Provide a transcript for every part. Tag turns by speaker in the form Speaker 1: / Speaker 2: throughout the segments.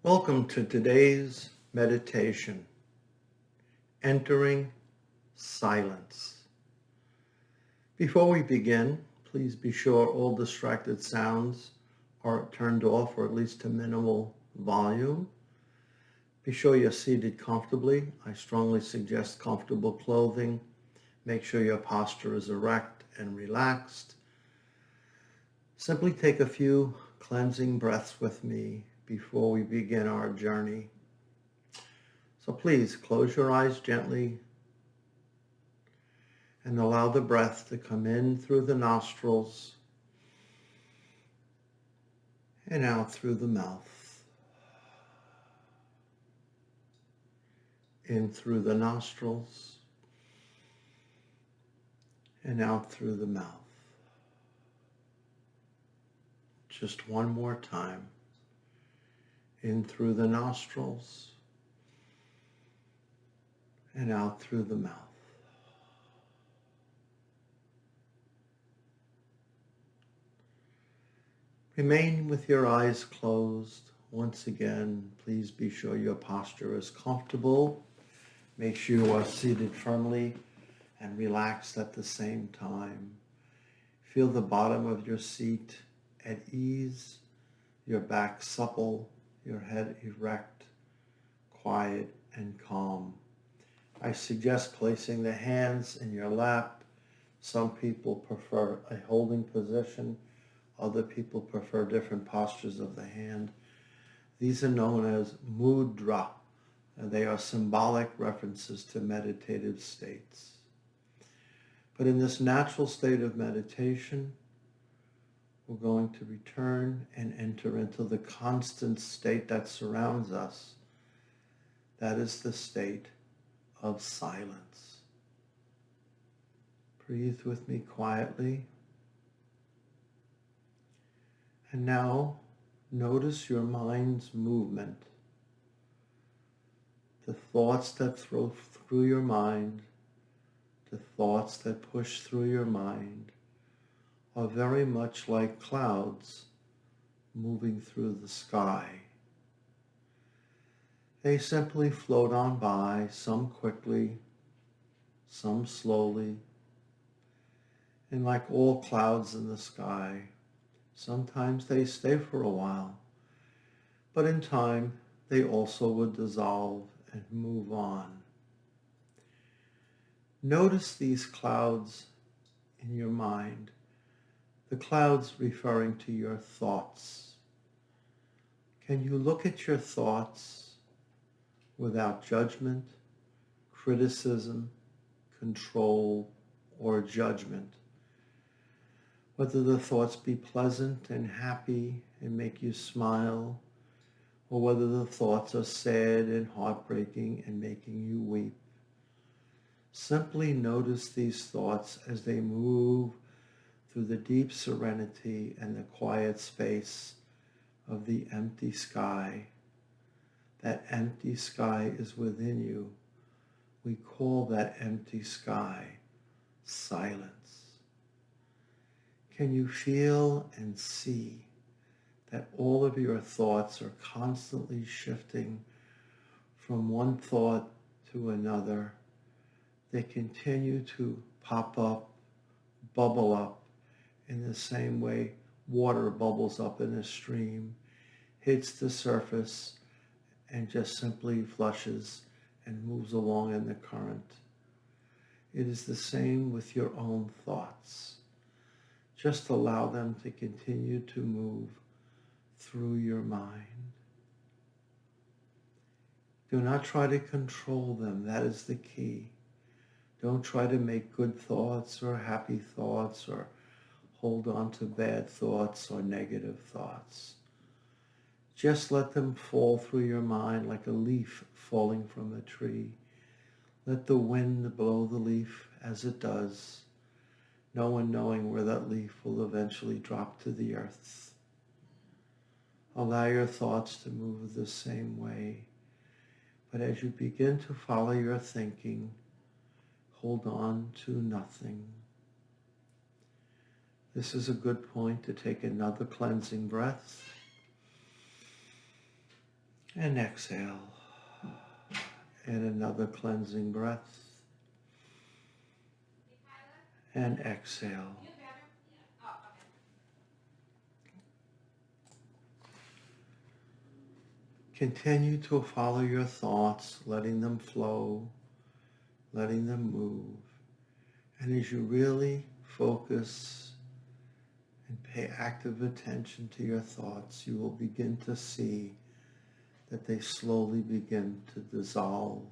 Speaker 1: Welcome to today's meditation, Entering Silence. Before we begin, please be sure all distracted sounds are turned off or at least to minimal volume. Be sure you're seated comfortably. I strongly suggest comfortable clothing. Make sure your posture is erect and relaxed. Simply take a few cleansing breaths with me before we begin our journey. So please close your eyes gently and allow the breath to come in through the nostrils and out through the mouth. In through the nostrils and out through the mouth. Just one more time. In through the nostrils and out through the mouth. Remain with your eyes closed. Once again, please be sure your posture is comfortable. Make sure you are seated firmly and relaxed at the same time. Feel the bottom of your seat at ease, your back supple, your head erect, quiet and calm. I suggest placing the hands in your lap. Some people prefer a holding position. Other people prefer different postures of the hand. These are known as mudra, and they are symbolic references to meditative states. But in this natural state of meditation, we're going to return and enter into the constant state that surrounds us. That is the state of silence. Breathe with me quietly. And now notice your mind's movement. The thoughts that flow through your mind, the thoughts that push through your mind are very much like clouds moving through the sky. They simply float on by, some quickly, some slowly, and like all clouds in the sky, sometimes they stay for a while, but in time they also would dissolve and move on. Notice these clouds in your mind, the clouds referring to your thoughts. Can you look at your thoughts without judgment, criticism, control, or judgment? Whether the thoughts be pleasant and happy and make you smile, or whether the thoughts are sad and heartbreaking and making you weep. Simply notice these thoughts as they move through the deep serenity and the quiet space of the empty sky. That empty sky is within you. We call that empty sky silence. Can you feel and see that all of your thoughts are constantly shifting from one thought to another? They continue to pop up, bubble up, in the same way water bubbles up in a stream, hits the surface, and just simply flushes and moves along in the current. It is the same with your own thoughts. Just allow them to continue to move through your mind. Do not try to control them. That is the key. Don't try to make good thoughts or happy thoughts or hold on to bad thoughts or negative thoughts. Just let them fall through your mind like a leaf falling from a tree. Let the wind blow the leaf as it does, no one knowing where that leaf will eventually drop to the earth. Allow your thoughts to move the same way, but as you begin to follow your thinking, hold on to nothing. This is a good point to take another cleansing breath. And exhale. And another cleansing breath. And exhale. Continue to follow your thoughts, letting them flow, letting them move. And as you really focus and pay active attention to your thoughts, you will begin to see that they slowly begin to dissolve,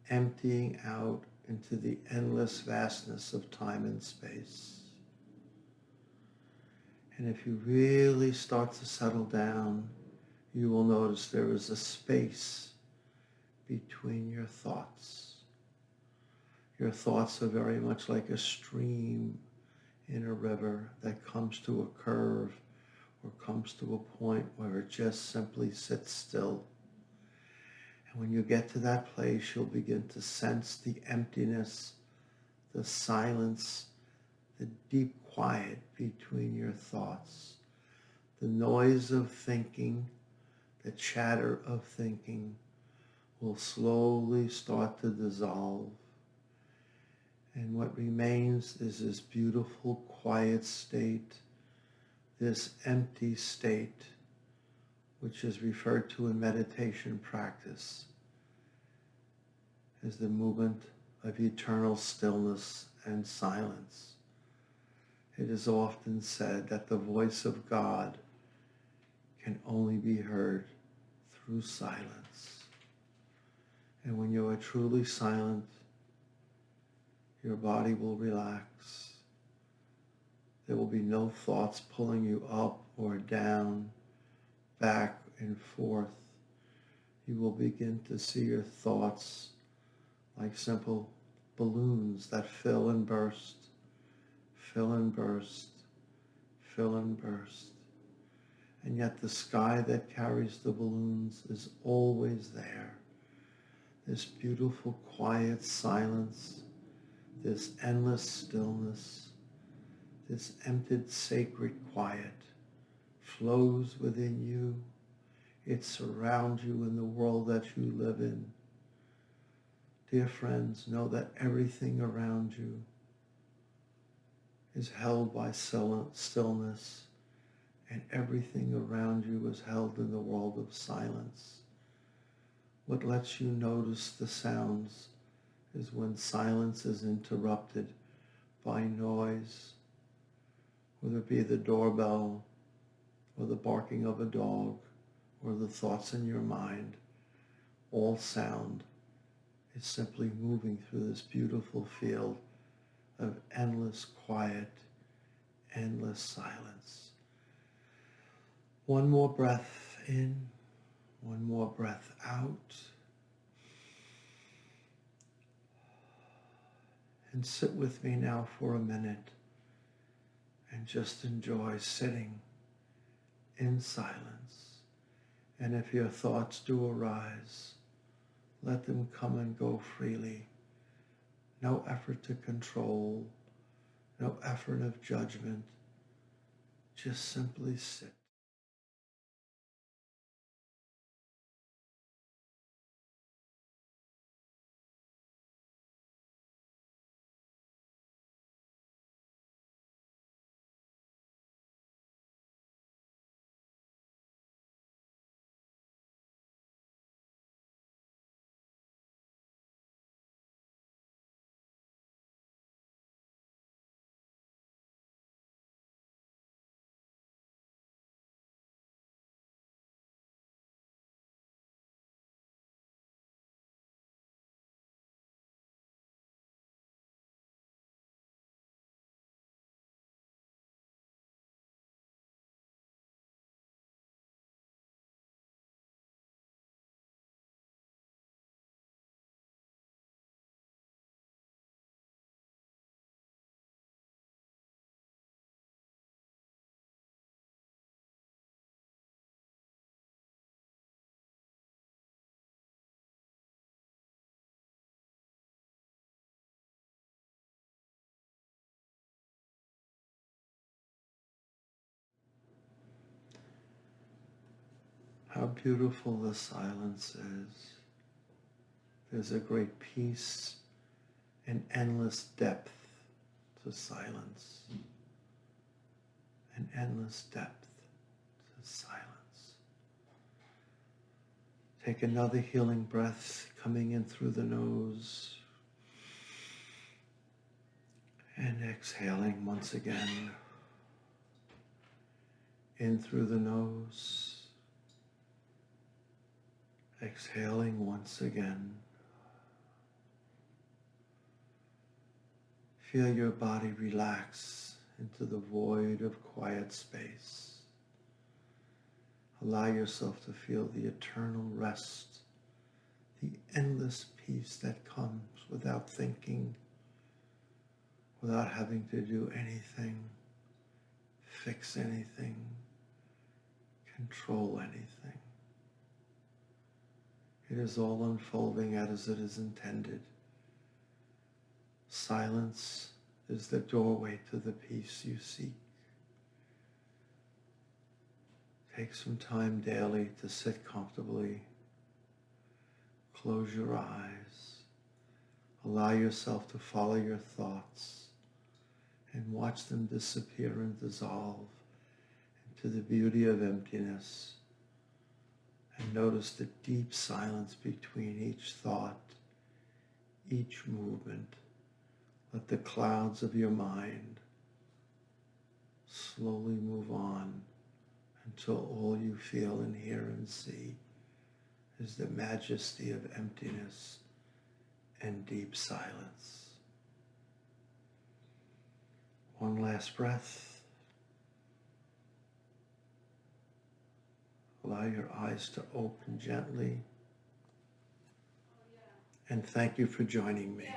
Speaker 1: emptying out into the endless vastness of time and space. And if you really start to settle down, you will notice there is a space between your thoughts. Your thoughts are very much like a stream in a river that comes to a curve or comes to a point where it just simply sits still. And when you get to that place, you'll begin to sense the emptiness, the silence, the deep quiet between your thoughts. The noise of thinking, the chatter of thinking will slowly start to dissolve. And what remains is this beautiful, quiet state, this empty state, which is referred to in meditation practice as the movement of eternal stillness and silence. It is often said that the voice of God can only be heard through silence. And when you are truly silent, your body will relax. There will be no thoughts pulling you up or down, back and forth. You will begin to see your thoughts like simple balloons that fill and burst, fill and burst, fill and burst. And yet the sky that carries the balloons is always there. This beautiful, quiet silence, this endless stillness, this emptied, sacred quiet flows within you. It surrounds you in the world that you live in. Dear friends, know that everything around you is held by stillness, and everything around you is held in the world of silence. What lets you notice the sounds is when silence is interrupted by noise, whether it be the doorbell or the barking of a dog or the thoughts in your mind. All sound is simply moving through this beautiful field of endless quiet, endless silence. One more breath in, one more breath out. And sit with me now for a minute and just enjoy sitting in silence. And if your thoughts do arise, let them come and go freely. No effort to control, no effort of judgment. Just simply sit. how beautiful the silence is. There's a great peace and endless depth to silence. An endless depth to silence. Take another healing breath coming in through the nose and exhaling once again. In through the nose, exhaling once again. Feel your body relax into the void of quiet space. Allow yourself to feel the eternal rest, the endless peace that comes without thinking, without having to do anything, fix anything, control anything. It is all unfolding as it is intended. Silence is the doorway to the peace you seek. Take some time daily to sit comfortably. Close your eyes. Allow yourself to follow your thoughts and watch them disappear and dissolve into the beauty of emptiness. And notice the deep silence between each thought, each movement. Let the clouds of your mind slowly move on until all you feel and hear and see is the majesty of emptiness and deep silence. One last breath. Allow your eyes to open gently. And thank you for joining me.